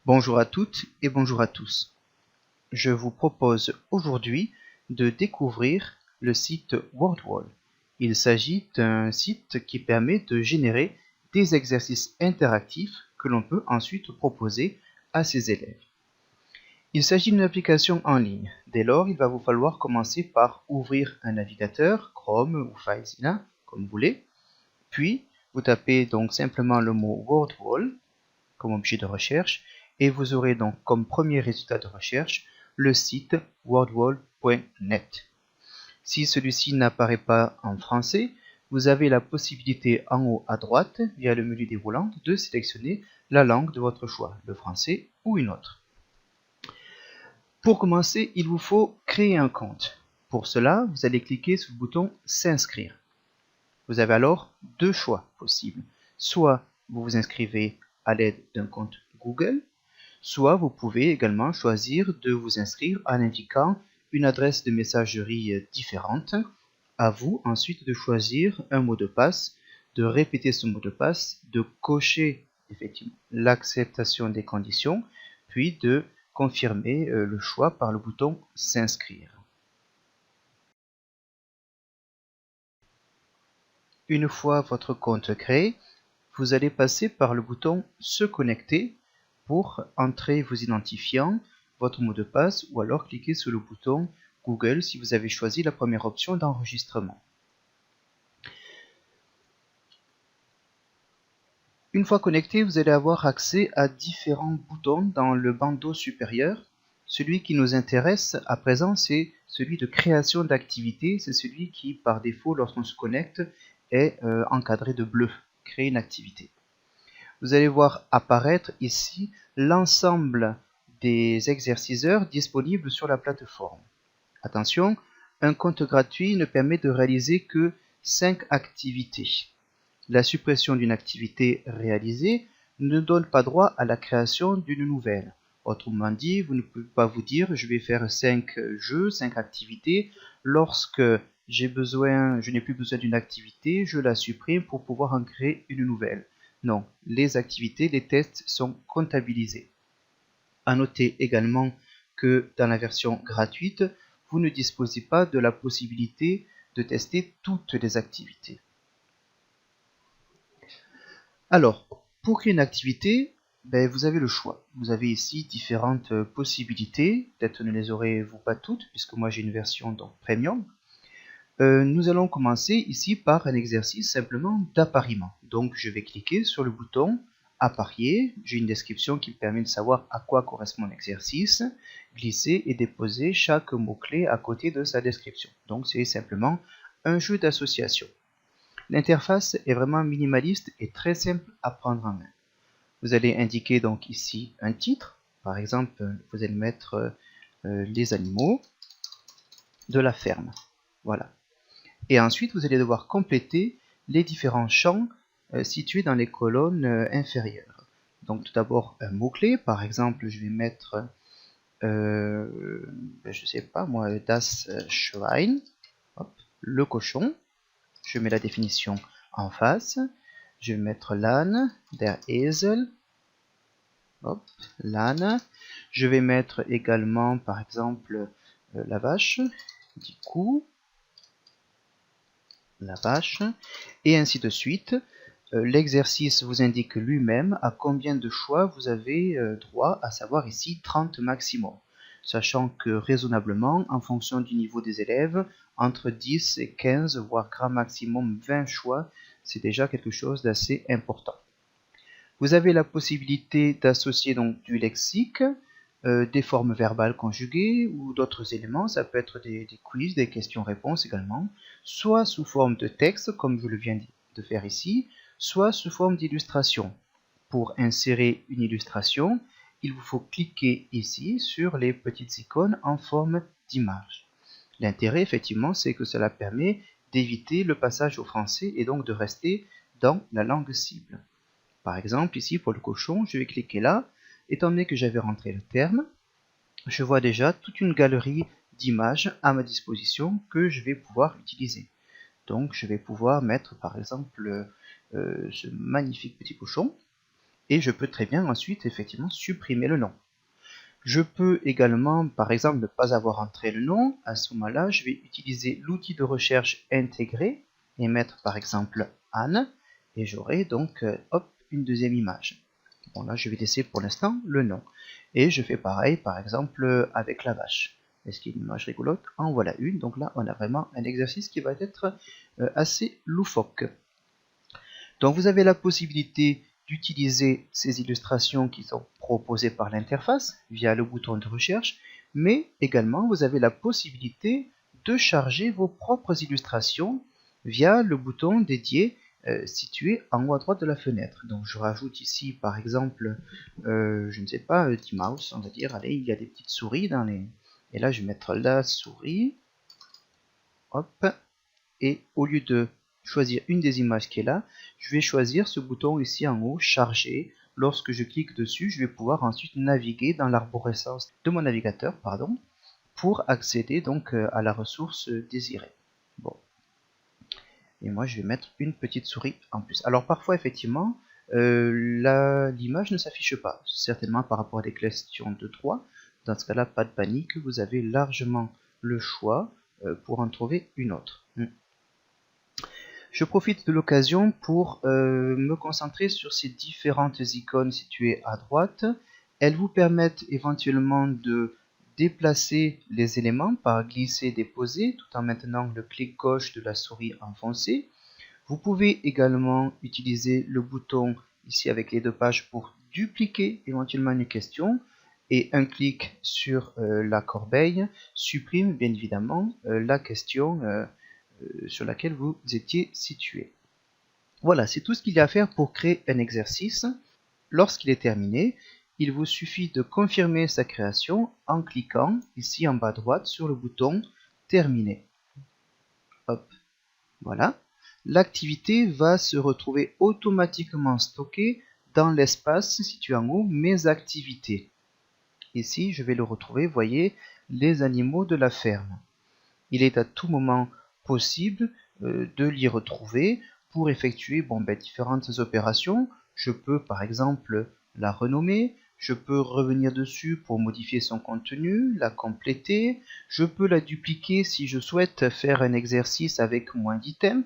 Bonjour à toutes et bonjour à tous. Je vous propose aujourd'hui de découvrir le site WordWall. Il s'agit d'un site qui permet de générer des exercices interactifs que l'on peut ensuite proposer à ses élèves. Il s'agit d'une application en ligne. Dès lors, il va vous falloir commencer par ouvrir un navigateur, Chrome ou FileZilla, comme vous voulez. Puis, vous tapez donc simplement le mot WordWall comme objet de recherche et vous aurez donc comme premier résultat de recherche le site wordwall.net. Si celui-ci n'apparaît pas en français, vous avez la possibilité en haut à droite, via le menu déroulant, de sélectionner la langue de votre choix, le français ou une autre. Pour commencer, il vous faut créer un compte. Pour cela, vous allez cliquer sur le bouton S'inscrire. Vous avez alors deux choix possibles. Soit vous vous inscrivez à l'aide d'un compte Google, soit vous pouvez également choisir de vous inscrire en indiquant une adresse de messagerie différente. À vous ensuite de choisir un mot de passe, de répéter ce mot de passe, de cocher effectivement l'acceptation des conditions, puis de confirmer le choix par le bouton S'inscrire. Une fois votre compte créé, vous allez passer par le bouton Se connecter pour entrer vos identifiants, votre mot de passe ou alors cliquer sur le bouton Google si vous avez choisi la première option d'enregistrement. Une fois connecté, vous allez avoir accès à différents boutons dans le bandeau supérieur. Celui qui nous intéresse à présent, c'est celui de création d'activité. C'est celui qui, par défaut, lorsqu'on se connecte, est encadré de bleu. Créer une activité. Vous allez voir apparaître ici l'ensemble des exerciceurs disponibles sur la plateforme. Attention, un compte gratuit ne permet de réaliser que 5 activités. La suppression d'une activité réalisée ne donne pas droit à la création d'une nouvelle. Autrement dit, vous ne pouvez pas vous dire je vais faire 5 jeux, 5 activités. Lorsque je n'ai plus besoin d'une activité, je la supprime pour pouvoir en créer une nouvelle. Non, les activités, les tests sont comptabilisés. À noter également que dans la version gratuite, vous ne disposez pas de la possibilité de tester toutes les activités. Alors, pour créer une activité, vous avez le choix. Vous avez ici différentes possibilités. Peut-être ne les aurez-vous pas toutes, puisque moi j'ai une version donc premium. Nous allons commencer ici par un exercice simplement d'appariement. Donc je vais cliquer sur le bouton apparier. J'ai une description qui me permet de savoir à quoi correspond l'exercice. Glisser et déposer chaque mot-clé à côté de sa description. Donc c'est simplement un jeu d'association. L'interface est vraiment minimaliste et très simple à prendre en main. Vous allez indiquer donc ici un titre. Par exemple, vous allez mettre les animaux de la ferme. Voilà. Et ensuite, vous allez devoir compléter les différents champs situés dans les colonnes inférieures. Donc tout d'abord un mot-clé, par exemple je vais mettre, je sais pas moi, das Schwein, hop, le cochon. Je mets la définition en face. Je vais mettre l'âne, der Esel, hop, l'âne. Je vais mettre également par exemple la vache, du coup, la vache, et ainsi de suite. L'exercice vous indique lui-même à combien de choix vous avez droit, à savoir ici 30 maximum, sachant que raisonnablement, en fonction du niveau des élèves, entre 10 et 15, voire grand maximum 20 choix, c'est déjà quelque chose d'assez important. Vous avez la possibilité d'associer donc du lexique, des formes verbales conjuguées ou d'autres éléments, ça peut être des quiz, des questions-réponses également, soit sous forme de texte, comme je le viens de faire ici, soit sous forme d'illustration. Pour insérer une illustration, il vous faut cliquer ici sur les petites icônes en forme d'image. L'intérêt, effectivement, c'est que cela permet d'éviter le passage au français et donc de rester dans la langue cible. Par exemple, ici, pour le cochon, je vais cliquer là. Étant donné que j'avais rentré le terme, je vois déjà toute une galerie d'images à ma disposition que je vais pouvoir utiliser. Donc, je vais pouvoir mettre, par exemple, ce magnifique petit cochon. et je peux très bien ensuite effectivement supprimer le nom. Je peux également, par exemple, ne pas avoir entré le nom. À ce moment-là, je vais utiliser l'outil de recherche intégré et mettre par exemple Anne, et j'aurai donc hop, une deuxième image. Bon, là je vais laisser pour l'instant le nom, et je fais pareil par exemple avec la vache. Est-ce qu'il y a une image rigolote? En voilà une. Donc là on a vraiment un exercice qui va être assez loufoque. Donc vous avez la possibilité d'utiliser ces illustrations qui sont proposées par l'interface via le bouton de recherche, mais également vous avez la possibilité de charger vos propres illustrations via le bouton dédié situé en haut à droite de la fenêtre. Donc je rajoute ici par exemple, je ne sais pas, T-Mouse, on va dire, allez, il y a des petites souris dans les... Et là je vais mettre la souris, hop, et au lieu de choisir une des images qui est là, je vais choisir ce bouton ici en haut, charger. Lorsque je clique dessus, je vais pouvoir ensuite naviguer dans l'arborescence de mon navigateur, pardon, pour accéder donc à la ressource désirée. Bon. Et moi, je vais mettre une petite souris en plus. Alors parfois, effectivement, l'image ne s'affiche pas, certainement par rapport à des questions de droit. Dans ce cas-là, pas de panique, vous avez largement le choix pour en trouver une autre. Je profite de l'occasion pour me concentrer sur ces différentes icônes situées à droite. Elles vous permettent éventuellement de déplacer les éléments par glisser-déposer tout en maintenant le clic gauche de la souris enfoncé. Vous pouvez également utiliser le bouton ici avec les deux pages pour dupliquer éventuellement une question, et un clic sur la corbeille supprime bien évidemment la question sur laquelle vous étiez situé. Voilà, c'est tout ce qu'il y a à faire pour créer un exercice. Lorsqu'il est terminé, il vous suffit de confirmer sa création en cliquant ici en bas à droite sur le bouton Terminer. Hop, voilà. L'activité va se retrouver automatiquement stockée dans l'espace situé en haut Mes activités. Ici, je vais le retrouver, voyez, les animaux de la ferme. Il est à tout moment possible de l'y retrouver pour effectuer différentes opérations. Je peux par exemple la renommer, je peux revenir dessus pour modifier son contenu, la compléter, je peux la dupliquer si je souhaite faire un exercice avec moins d'items,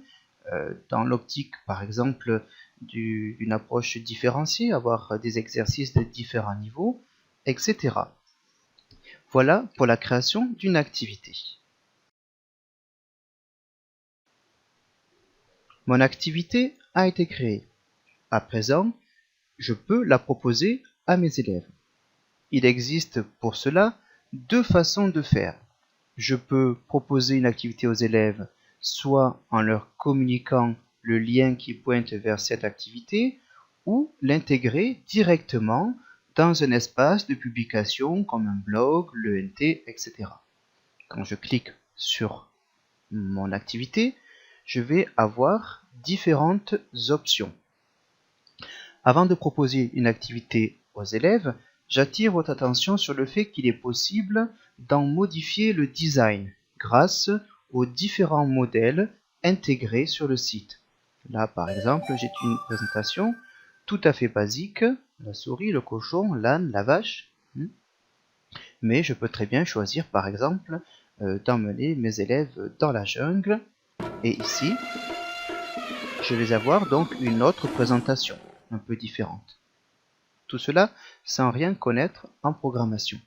dans l'optique par exemple d'une approche différenciée, avoir des exercices de différents niveaux, etc. Voilà pour la création d'une activité. Mon activité a été créée. À présent, je peux la proposer à mes élèves. Il existe pour cela deux façons de faire. Je peux proposer une activité aux élèves soit en leur communiquant le lien qui pointe vers cette activité, ou l'intégrer directement dans un espace de publication comme un blog, l'ENT, etc. Quand je clique sur mon activité, je vais avoir différentes options. Avant de proposer une activité aux élèves, j'attire votre attention sur le fait qu'il est possible d'en modifier le design grâce aux différents modèles intégrés sur le site. Là, par exemple, j'ai une présentation tout à fait basique, la souris, le cochon, l'âne, la vache. Mais je peux très bien choisir, par exemple, d'emmener mes élèves dans la jungle. Et ici, je vais avoir donc une autre présentation, un peu différente. Tout cela sans rien connaître en programmation.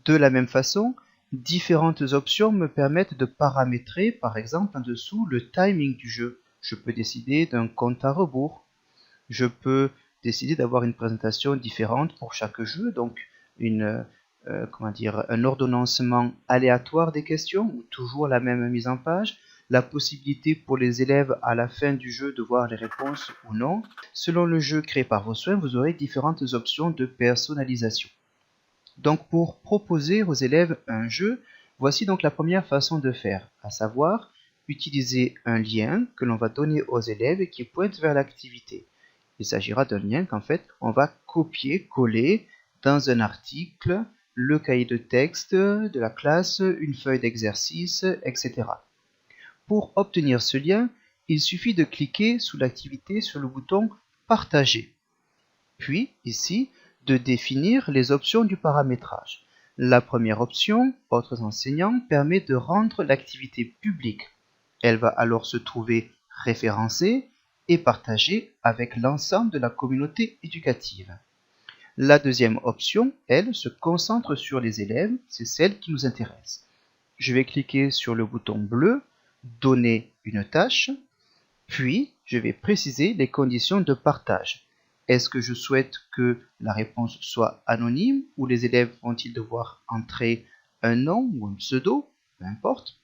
De la même façon, différentes options me permettent de paramétrer, par exemple en dessous, le timing du jeu. Je peux décider d'un compte à rebours. Je peux décider d'avoir une présentation différente pour chaque jeu, donc un ordonnancement aléatoire des questions, ou toujours la même mise en page, la possibilité pour les élèves à la fin du jeu de voir les réponses ou non. Selon le jeu créé par vos soins, vous aurez différentes options de personnalisation. Donc pour proposer aux élèves un jeu, voici donc la première façon de faire, à savoir utiliser un lien que l'on va donner aux élèves et qui pointe vers l'activité. Il s'agira d'un lien qu'en fait on va copier-coller dans un article, le cahier de texte de la classe, une feuille d'exercice, etc. Pour obtenir ce lien, il suffit de cliquer sous l'activité sur le bouton Partager. puis ici de définir les options du paramétrage. La première option, autres enseignants, permet de rendre l'activité publique. Elle va alors se trouver référencée et partagée avec l'ensemble de la communauté éducative. La deuxième option, elle, se concentre sur les élèves, c'est celle qui nous intéresse. Je vais cliquer sur le bouton bleu, donner une tâche, puis je vais préciser les conditions de partage. Est-ce que je souhaite que la réponse soit anonyme ou les élèves vont-ils devoir entrer un nom ou un pseudo, peu importe.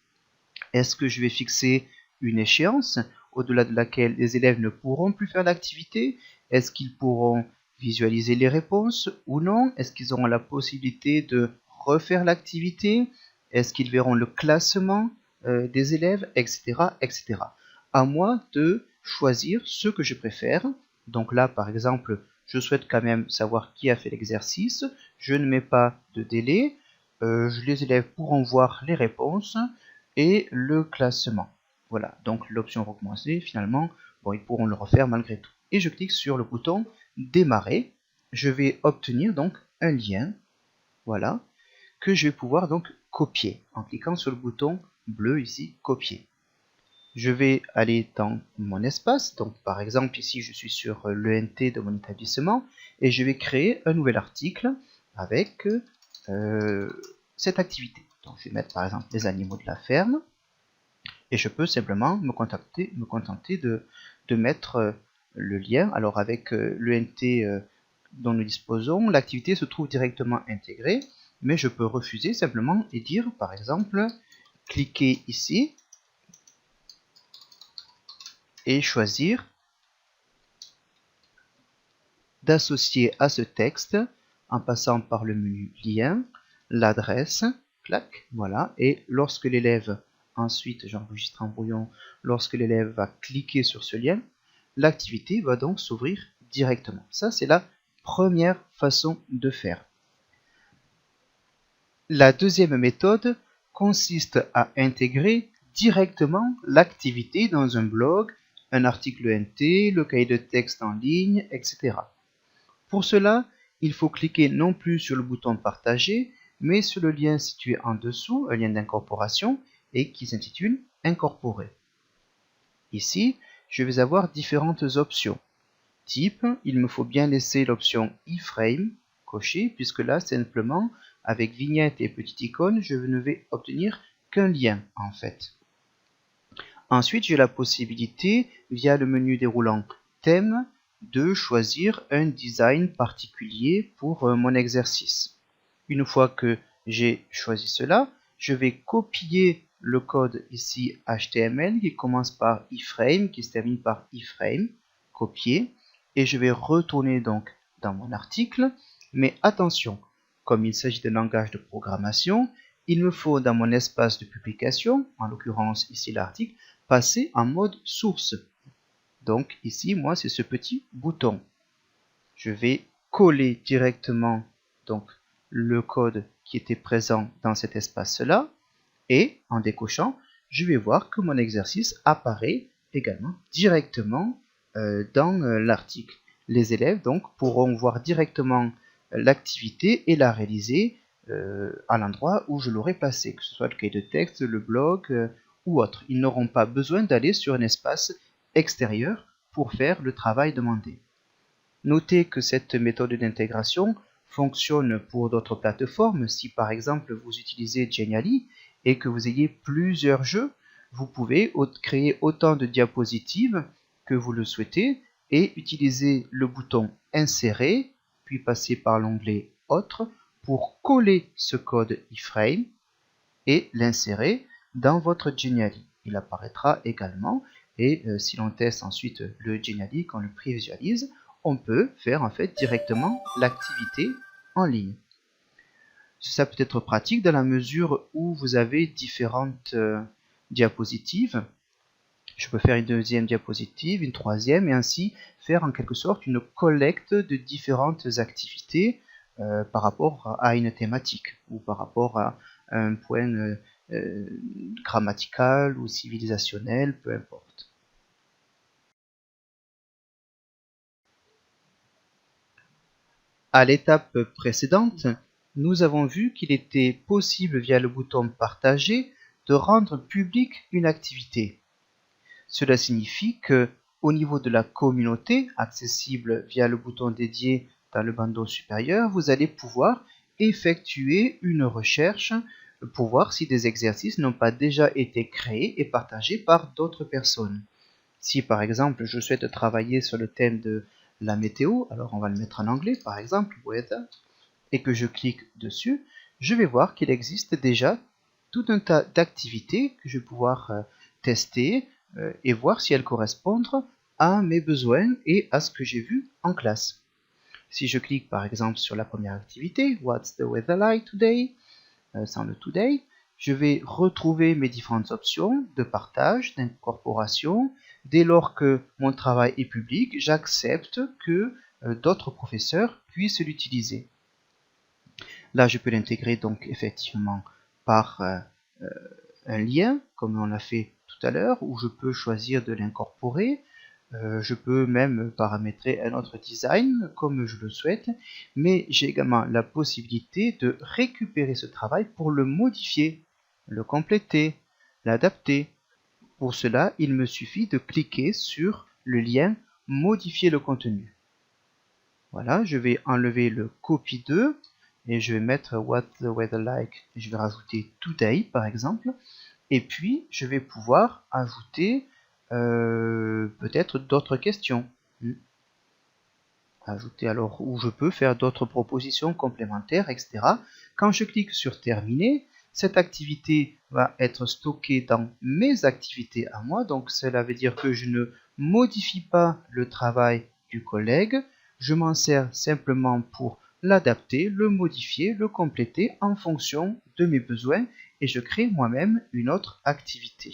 Est-ce que je vais fixer une échéance au-delà de laquelle les élèves ne pourront plus faire l'activité? Est-ce qu'ils pourront visualiser les réponses ou non? Est-ce qu'ils auront la possibilité de refaire l'activité? Est-ce qu'ils verront le classement des élèves, etc., etc. À moi de choisir ce que je préfère. Donc là, par exemple, je souhaite quand même savoir qui a fait l'exercice. Je ne mets pas de délai. Les élèves pourront voir les réponses et le classement. Voilà, donc l'option recommencer, finalement, bon, ils pourront le refaire malgré tout. Et je clique sur le bouton démarrer. Je vais obtenir donc un lien, voilà, que je vais pouvoir donc copier en cliquant sur le bouton bleu ici, copier. Je vais aller dans mon espace, donc par exemple ici je suis sur l'ENT de mon établissement et je vais créer un nouvel article avec cette activité. Donc je vais mettre par exemple les animaux de la ferme et je peux simplement me contenter de mettre le lien. Alors avec l'ENT dont nous disposons, l'activité se trouve directement intégrée, mais je peux refuser simplement et dire par exemple cliquez ici et choisir d'associer à ce texte en passant par le menu lien, l'adresse, clac, voilà, et lorsque l'élève, ensuite j'enregistre en brouillon, lorsque l'élève va cliquer sur ce lien, l'activité va donc s'ouvrir directement. Ça, c'est la première façon de faire. La deuxième méthode consiste à intégrer directement l'activité dans un blog, un article NT, le cahier de texte en ligne, etc. Pour cela, il faut cliquer non plus sur le bouton partager, mais sur le lien situé en dessous, un lien d'incorporation, et qui s'intitule Incorporer. Ici, je vais avoir différentes options. Type, il me faut bien laisser l'option iframe cochée, puisque là, simplement, avec vignette et petite icône, je ne vais obtenir qu'un lien, en fait. Ensuite, j'ai la possibilité, via le menu déroulant thème, de choisir un design particulier pour mon exercice. Une fois que j'ai choisi cela, je vais copier le code ici HTML qui commence par iframe, qui se termine par iframe, copier, et je vais retourner donc dans mon article, mais attention, comme il s'agit d'un langage de programmation, il me faut dans mon espace de publication, en l'occurrence ici l'article, passer en mode source. Donc ici, moi, c'est ce petit bouton. Je vais coller directement donc le code qui était présent dans cet espace-là et en décochant, je vais voir que mon exercice apparaît également directement dans l'article. Les élèves donc pourront voir directement l'activité et la réaliser à l'endroit où je l'aurai placé, que ce soit le cahier de texte, le blog ou autre. Ils n'auront pas besoin d'aller sur un espace extérieur pour faire le travail demandé. Notez que cette méthode d'intégration fonctionne pour d'autres plateformes. Si par exemple vous utilisez Genially et que vous ayez plusieurs jeux, vous pouvez créer autant de diapositives que vous le souhaitez et utiliser le bouton Insérer, puis passer par l'onglet Autre pour coller ce code iframe et l'insérer dans votre Genially. Il apparaîtra également et si l'on teste ensuite le Genially, qu'on le prévisualise, on peut faire en fait directement l'activité en ligne. Ça peut être pratique dans la mesure où vous avez différentes diapositives. Je peux faire une deuxième diapositive, une troisième, et ainsi faire en quelque sorte une collecte de différentes activités par rapport à une thématique ou par rapport à un point grammatical ou civilisationnel, peu importe. À l'étape précédente, nous avons vu qu'il était possible via le bouton Partager de rendre publique une activité. Cela signifie que, au niveau de la communauté, accessible via le bouton dédié dans le bandeau supérieur, vous allez pouvoir effectuer une recherche pour voir si des exercices n'ont pas déjà été créés et partagés par d'autres personnes. Si par exemple je souhaite travailler sur le thème de la météo, alors on va le mettre en anglais par exemple, weather, et que je clique dessus, je vais voir qu'il existe déjà tout un tas d'activités que je vais pouvoir tester et voir si elles correspondent à mes besoins et à ce que j'ai vu en classe. Si je clique par exemple sur la première activité, What's the weather like today, sans le today, je vais retrouver mes différentes options de partage, d'incorporation. Dès lors que mon travail est public, j'accepte que d'autres professeurs puissent l'utiliser. Là, je peux l'intégrer donc effectivement par un lien, comme on l'a fait tout à l'heure, où je peux choisir de l'incorporer. Je peux même paramétrer un autre design comme je le souhaite, mais j'ai également la possibilité de récupérer ce travail pour le modifier, le compléter, l'adapter. Pour cela, il me suffit de cliquer sur le lien modifier le contenu. Voilà, je vais enlever le copy 2 et je vais mettre what the weather like. Je vais rajouter today par exemple, et puis je vais pouvoir ajouter peut-être d'autres questions. Ajouter alors où je peux faire d'autres propositions complémentaires, etc. Quand je clique sur terminer, cette activité va être stockée dans mes activités à moi. Donc cela veut dire que je ne modifie pas le travail du collègue. Je m'en sers simplement pour l'adapter, le modifier, le compléter en fonction de mes besoins et je crée moi-même une autre activité.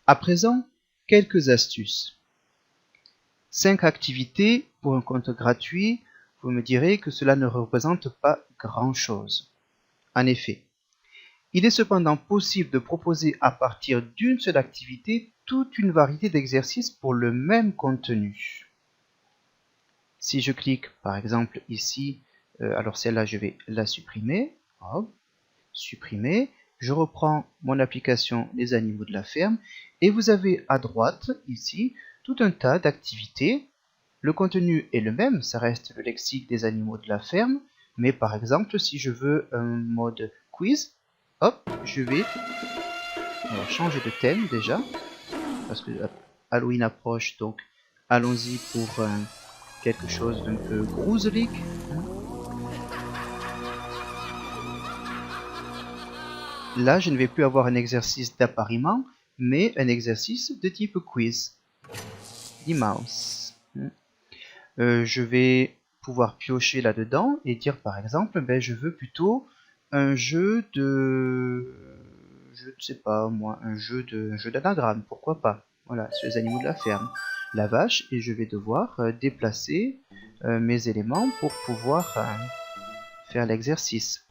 À présent, quelques astuces. 5 activités pour un compte gratuit, vous me direz que cela ne représente pas grand-chose. En effet, il est cependant possible de proposer à partir d'une seule activité toute une variété d'exercices pour le même contenu. Si je clique par exemple ici, alors celle-là je vais la supprimer, hop, supprimer, je reprends mon application Les animaux de la ferme et vous avez à droite ici tout un tas d'activités. Le contenu est le même, ça reste le lexique des animaux de la ferme, mais par exemple si je veux un mode quiz, hop, je vais changer de thème déjà, parce que Halloween approche, donc allons-y pour quelque chose d'un peu gruselig. Là, je ne vais plus avoir un exercice d'appariement, mais un exercice de type quiz. Die Maus. Je vais pouvoir piocher là-dedans et dire par exemple, ben, je veux plutôt un jeu de... Je ne sais pas moi, un jeu d'anagramme, pourquoi pas. Voilà, sur les animaux de la ferme. La vache, et je vais devoir déplacer mes éléments pour pouvoir faire l'exercice.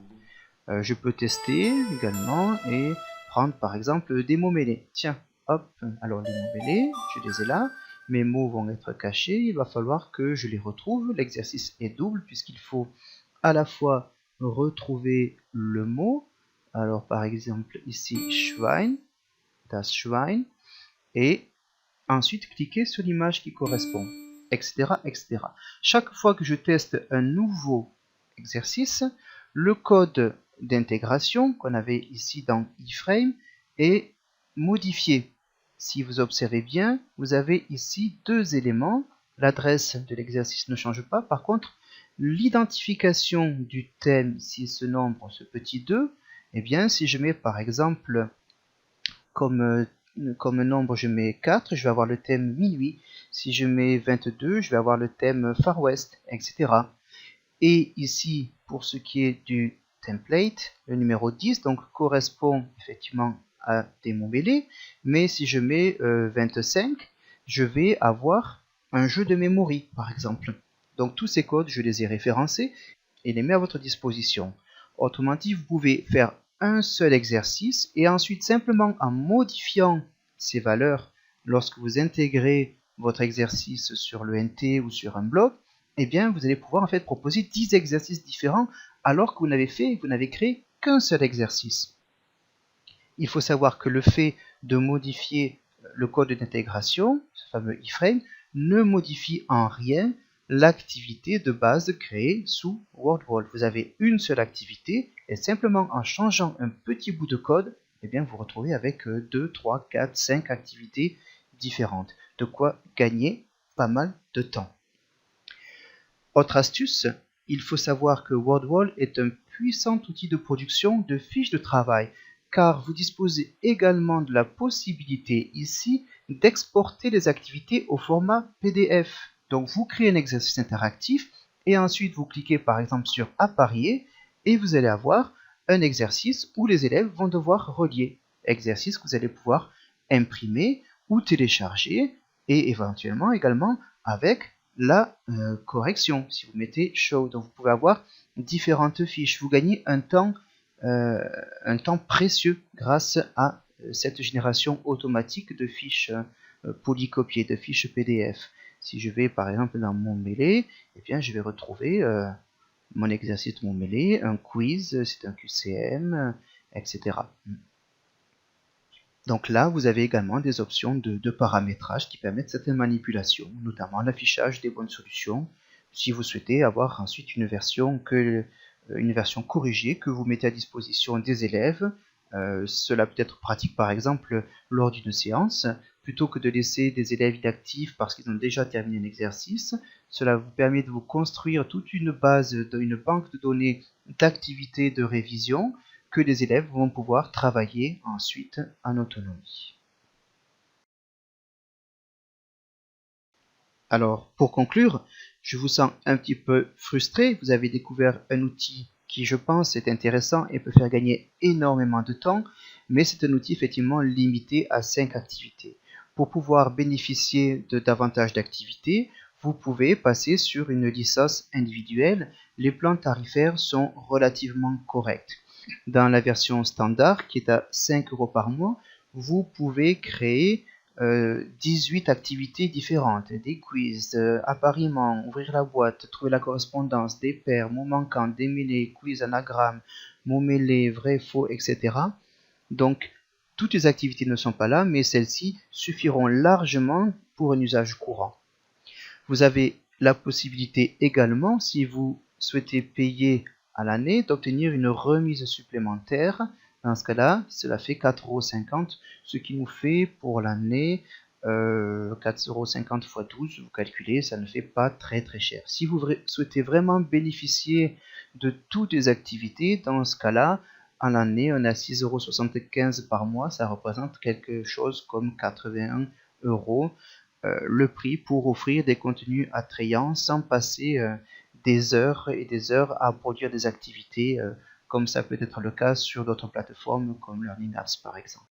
Je peux tester également et prendre par exemple des mots mêlés. Tiens, hop, alors les mots mêlés, je les ai là. Mes mots vont être cachés, il va falloir que je les retrouve. L'exercice est double puisqu'il faut à la fois retrouver le mot. Alors par exemple ici Schwein, das Schwein, et ensuite cliquer sur l'image qui correspond, etc., etc. Chaque fois que je teste un nouveau exercice, le code d'intégration qu'on avait ici dans iframe est modifié. Si vous observez bien, vous avez ici deux éléments. L'adresse de l'exercice ne change pas. Par contre, l'identification du thème, si ce nombre, ce petit 2, eh bien, si je mets par exemple comme nombre, je mets 4, je vais avoir le thème minuit. Si je mets 22, je vais avoir le thème Far West, etc. Et ici, pour ce qui est du template, le numéro 10 donc, correspond effectivement à des mots mêlés, mais si je mets 25, je vais avoir un jeu de mémoire, par exemple. Donc tous ces codes, je les ai référencés et les mets à votre disposition. Autrement dit, vous pouvez faire un seul exercice et ensuite simplement en modifiant ces valeurs lorsque vous intégrez votre exercice sur le NT ou sur un blog, eh bien, vous allez pouvoir en fait proposer 10 exercices différents alors que vous n'avez créé qu'un seul exercice. Il faut savoir que le fait de modifier le code d'intégration, ce fameux iframe, ne modifie en rien l'activité de base créée sous WordWall. Vous avez une seule activité et simplement en changeant un petit bout de code, eh bien, vous vous retrouvez avec 2, 3, 4, 5 activités différentes. De quoi gagner pas mal de temps. Autre astuce, il faut savoir que WordWall est un puissant outil de production de fiches de travail, car vous disposez également de la possibilité ici d'exporter les activités au format PDF. Donc vous créez un exercice interactif et ensuite vous cliquez par exemple sur Apparier et vous allez avoir un exercice où les élèves vont devoir relier. Exercice que vous allez pouvoir imprimer ou télécharger et éventuellement également avec la correction. Si vous mettez show, donc vous pouvez avoir différentes fiches. Vous gagnez un temps précieux grâce à cette génération automatique de fiches polycopiées, de fiches PDF. Si je vais par exemple dans mon mêlé, eh bien je vais retrouver mon exercice de mon mêlé, un quiz, c'est un QCM, etc. Donc là, vous avez également des options de paramétrage qui permettent certaines manipulations, notamment l'affichage des bonnes solutions, si vous souhaitez avoir ensuite une version corrigée que vous mettez à disposition des élèves. Cela peut être pratique par exemple lors d'une séance, plutôt que de laisser des élèves inactifs parce qu'ils ont déjà terminé un exercice. Cela vous permet de vous construire toute une base, une banque de données d'activités de révision que les élèves vont pouvoir travailler ensuite en autonomie. Alors, pour conclure, je vous sens un petit peu frustré. Vous avez découvert un outil qui, je pense, est intéressant et peut faire gagner énormément de temps, mais c'est un outil effectivement limité à 5 activités. Pour pouvoir bénéficier de davantage d'activités, vous pouvez passer sur une licence individuelle. Les plans tarifaires sont relativement corrects. Dans la version standard, qui est à 5 € par mois, vous pouvez créer 18 activités différentes, des quiz, appariement, ouvrir la boîte, trouver la correspondance, des paires, mots manquants, démêler, quiz, anagramme, mots mêlés, vrai, faux, etc. Donc, toutes les activités ne sont pas là, mais celles-ci suffiront largement pour un usage courant. Vous avez la possibilité également, si vous souhaitez payer à l'année, d'obtenir une remise supplémentaire. Dans ce cas-là, cela fait 4,50 €, ce qui nous fait pour l'année 4,50 € x 12, vous calculez, ça ne fait pas très cher. Si vous souhaitez vraiment bénéficier de toutes les activités, dans ce cas-là, à l'année, on a 6,75 € par mois, ça représente quelque chose comme 81 €. Le prix pour offrir des contenus attrayants sans passer des heures et des heures à produire des activités comme ça peut être le cas sur d'autres plateformes comme Learning Apps par exemple.